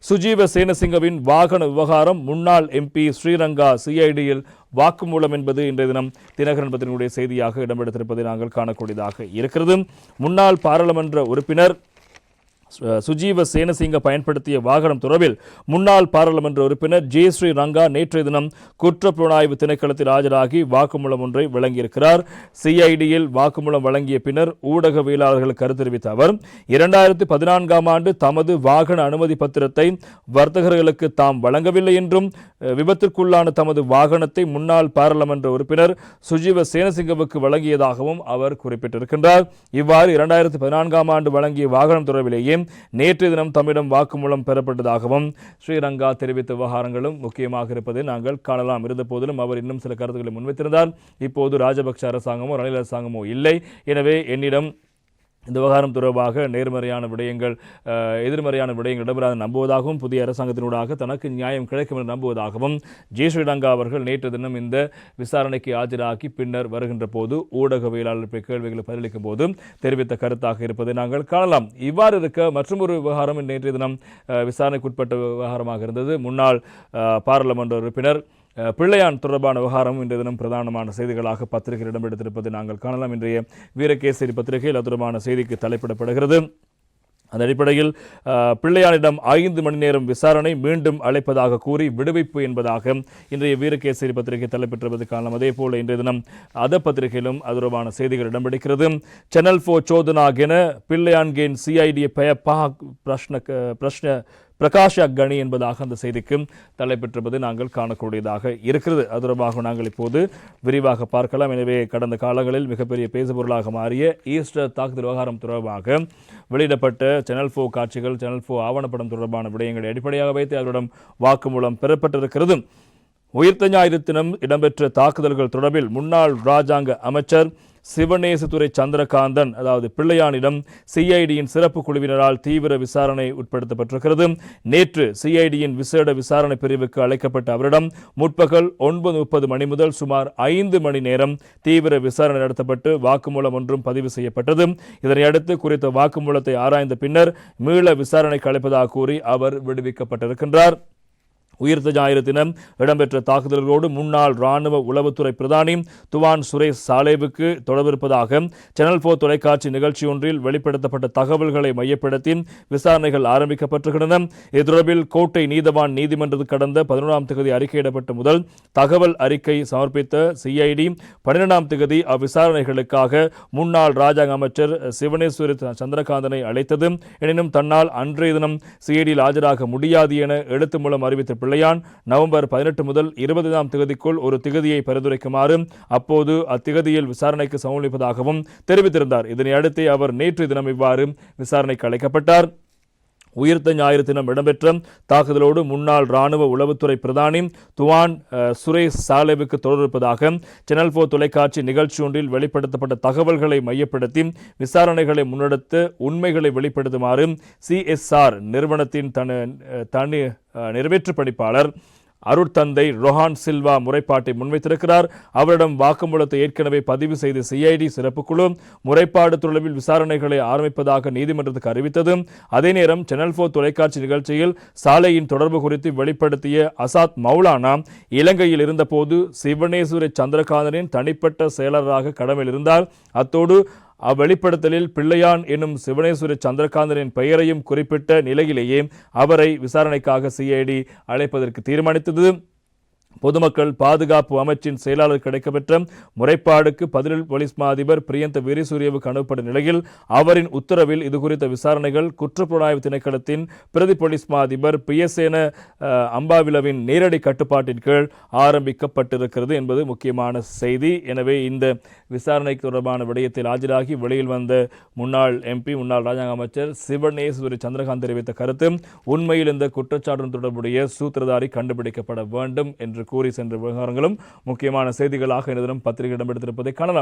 சுஜீவ சேனசிங்கவின் வாகன விவகாரம் முன்னாள் எம்பி ஸ்ரீரங்கா சிஐடியில் வாக்குமூலம் என்பது இன்றைய தினம் தினகரன் பத்திரிகையுடைய செய்தியாக இடம்பெடுத்திருப்பதை நாங்கள் காணக்கூடியதாக இருக்கிறது. முன்னாள் பாராளுமன்ற உறுப்பினர் சுஜீவ சேனசிங்க பயன்படுத்திய வாகனம் தொடர்பில் முன்னாள் பாராளுமன்ற உறுப்பினர் ஜே ஸ்ரீரங்கா நேற்றைய தினம் குற்றப்புலனாய்வு திணைக்களத்தில் ஆஜராகி வாக்குமூலம் ஒன்றை வழங்கியிருக்கிறார். சிஐடியில் வாக்குமூலம் வழங்கிய பின்னர் ஊடகவியலாளர்களுக்கு கருத்து தெரிவித்த அவர் 2014ஆம் ஆண்டு தமது வாகன அனுமதி பத்திரத்தை வர்த்தகர்களுக்கு தாம் வழங்கவில்லை என்றும் விபத்திற்குள்ளான தமது வாகனத்தை முன்னாள் பாராளுமன்ற உறுப்பினர் சுஜீவ சேனசிங்கவுக்கு வழங்கியதாகவும் அவர் குறிப்பிட்டிருக்கின்றார். இவ்வாறு 2014ஆம் ஆண்டு வழங்கிய வாகனம் தொடர்பிலேயே நேற்று தினம் தம்மிடம் வாக்குமூலம் பெறப்பட்டதாகவும் ஸ்ரீரங்கா தெரிவித்த விவகாரங்களும் முக்கியமாக இருப்பதை நாங்கள் காணலாம். இருந்த போதிலும் அவர் இன்னும் சில கருத்துக்களை முன்வைத்திருந்தார். இப்போது ராஜபக்ஷ அரசாங்கமோ ரணில் அரசாங்கமோ இல்லை, எனவே என்னிடம் இந்த விவகாரம் தொடர்பாக நேர்மறையான விடயங்கள் எதிர்மறையான விடயங்கள் இடம்பெறாத நம்புவதாகவும் புதிய அரசாங்கத்தினூடாக தனக்கு நியாயம் கிடைக்கும் என்று நம்புவதாகவும் ஜே ஸ்ரீரங்கா அவர்கள் நேற்று தினம் இந்த விசாரணைக்கு ஆஜராகி பின்னர் வருகின்ற போது ஊடகவியலாளர் கேள்விகளை பதிலளிக்கும் போது தெரிவித்த கருத்தாக இருப்பதை நாங்கள் காணலாம். இவ்வாறு இருக்க மற்றொரு விவகாரம் நேற்றைய தினம் விசாரணைக்குட்பட்ட விவகாரமாக இருந்தது. முன்னாள் பாராளுமன்ற உறுப்பினர் பிள்ளையான் தொடர்பான விவகாரம் இன்றைய தினம் பிரதானமான செய்திகளாக பத்திரிகையில் இடம்பெடுத்திருப்பதை நாங்கள் காணலாம். இன்றைய வீரகேசரி பத்திரிகையில் அது தொடர்பான செய்திக்கு தலைப்பிடப்படுகிறது. அந்த அடிப்படையில் பிள்ளையானிடம் 5 மணி நேரம் விசாரணை, மீண்டும் அழைப்பதாக கூறி விடுவிப்பு என்பதாக இன்றைய வீரகேசரி பத்திரிகை தலைப்பெற்றிருப்பது காணலாம். அதே போல இன்றைய தினம் அத பத்திரிகையிலும் அது தொடர்பான செய்திகள் இடம்பெடுக்கிறது. சேனல் 4 சோதனாகென பிள்ளையான்கேன் சிஐடி பிரஷ்ன பிரகாஷ கணி என்பதாக அந்த செய்திக்கு தலைப்பெற்றிருப்பது நாங்கள் காணக்கூடியதாக இருக்கிறது. அது தொடர்பாக நாங்கள் இப்போது விரிவாக பார்க்கலாம். எனவே கடந்த காலங்களில் மிகப்பெரிய பேசுபொருளாக மாறிய ஈஸ்டர் தாக்குதல் விவகாரம் தொடர்பாக வெளியிடப்பட்ட சேனல் 4 காட்சிகள், சேனல் 4 ஆவணப்படம் தொடர்பான விடயங்களை அடிப்படையாக வைத்து அவரிடம் வாக்குமூலம் பெறப்பட்டிருக்கிறது. உயிர்த்த ஞாயிறு தினம் இடம்பெற்ற தாக்குதல்கள் தொடர்பில் முன்னாள் இராஜாங்க அமைச்சர் சிவனேசதுரை சந்திரகாந்தன் அதாவது பிள்ளையானிடம் சிஐடியின் சிறப்பு குழுவினரால் தீவிர விசாரணை உட்படுத்தப்பட்டிருக்கிறது. நேற்று சிஐடியின் விசேட விசாரணை பிரிவுக்கு அழைக்கப்பட்ட அவரிடம் முற்பகல் 9:30 மணி முதல் சுமார் 5 மணி நேரம் தீவிர விசாரணை நடத்தப்பட்டு வாக்குமூலம் ஒன்றும் பதிவு செய்யப்பட்டது. இதனையடுத்து குறித்த வாக்குமூலத்தை ஆராய்ந்த பின்னர் மீள விசாரணைக்கு அழைப்பதாக கூறி அவர் விடுவிக்கப்பட்டிருக்கின்றார். உயிர்த்த ஞாயிறு தினம் இடம்பெற்ற தாக்குதல்களோடு முன்னாள் இராணுவ உளவுத்துறை பிரதானி துவான் சுரேஷ் சாலேவுக்கு தொடர்பிருப்பதாக சேனல் 4 தொலைக்காட்சி நிகழ்ச்சி ஒன்றில் வெளிப்படுத்தப்பட்ட தகவல்களை மையப்படுத்தி விசாரணைகள் ஆரம்பிக்கப்பட்டிருக்கின்றன. இது தொடர்பில் கோட்டை நீதவான் நீதிமன்றத்துக்கு கடந்த 11ஆம் தேதி அறிக்கையிடப்பட்ட முதல் தகவல் அறிக்கை சமர்ப்பித்த சிஐடி 12ஆம் தேதி அவ்விசாரணைகளுக்காக முன்னாள் இராஜாங்க அமைச்சர் சிவனேஸ்வரி சந்திரகாந்தனை அழைத்தது. எனினும் தன்னால் அன்றைய தினம் சிஐடியில் ஆஜராக முடியாது என எழுத்து மூலம் அறிவித்த பிள்ளையான் நவம்பர் 18 முதல் 20ஆம் தேதிக்குள் ஒரு திகதியை பரிந்துரைக்குமாறு அப்போது அத்திகதியில் விசாரணைக்கு சமர்ப்பிப்பதாகவும் தெரிவித்திருந்தார். இதனை அடுத்து அவர் நேற்று தினம் இவ்வாறு விசாரணைக்கு அழைக்கப்பட்டார். உயிர்த்த ஞாயிறு தினம் இடம்பெற்ற தாக்குதலோடு முன்னாள் இராணுவ உளவுத்துறை பிரதானி துவான் சுரேஷ் சாலேவுக்கு தொடர்பிருப்பதாக சேனல் 4 தொலைக்காட்சி நிகழ்ச்சி ஒன்றில் வெளிப்படுத்தப்பட்ட தகவல்களை மையப்படுத்தி விசாரணைகளை முன்னெடுத்து உண்மைகளை வெளிப்படுத்துமாறு CSR நிறுவனத்தின் தனி நிறைவேற்று பணிப்பாளர் அருட்தந்தை ரொஹான் சில்வா முறைப்பாட்டை முன்வைத்திருக்கிறார். அவரிடம் வாக்குமூலத்தை ஏற்கனவே பதிவு செய்த சிஐடி சிறப்பு குழு முறைப்பாடு தொடர்பில் விசாரணைகளை ஆரம்பிப்பதாக நீதிமன்றத்துக்கு அறிவித்தது. அதே நேரம் சேனல் 4 தொலைக்காட்சி நிகழ்ச்சியில் சாலையின் தொடர்பு குறித்து வெளிப்படுத்திய அசாத் மௌலானா இலங்கையில் இருந்தபோது சிவனேஸ்வரி சந்திரகாந்தனின் தனிப்பட்ட செயலராக கடமையில் இருந்தார். அத்தோடு அவ்வெளிப்படுத்தலில் பிள்ளையான் என்னும் சிவனேஸ்வரி சந்திரகாந்தனின் பெயரையும் குறிப்பிட்ட நிலையிலேயே அவரை விசாரணைக்காக சிஐடி அழைப்பதற்கு தீர்மானித்தது. பொதுமக்கள் பாதுகாப்பு அமைச்சின் செயலாளர் கிடைக்கப்பெற்ற முறைப்பாடுக்கு பதிலில் போலீஸ் மா அதிபர் பிரியந்த வீரசூரியவுக்கு அனுப்பப்பட்ட நிலையில் அவரின் உத்தரவில் இதுகுறித்த விசாரணைகள் குற்றப்புலனாய்வு திணைக்களத்தின் பிரதி போலீஸ் மா அதிபர் பியசேன அம்பாவிலவின் நேரடி கட்டுப்பாட்டின் கீழ் ஆரம்பிக்கப்பட்டிருக்கிறது என்பது முக்கியமான செய்தி. எனவே இந்த விசாரணை தொடர்பான விடயத்தில் ஆஜராகி வெளியில் வந்த முன்னாள் எம்பி முன்னாள் ராஜாங்க அமைச்சர் சிவனேஸ்வரி சந்திரகாந்த் தெரிவித்த கருத்து உண்மையில் இந்த குற்றச்சாட்டுடன் தொடர்புடைய சூத்திரதாரி கண்டுபிடிக்கப்பட வேண்டும் என்று கூறி சென்ற விவகாரங்களும் முக்கியமான செய்திகளாக இந்த தினம் பத்திரிகை இடம்பெடுத்திருப்பதை காணலாம்.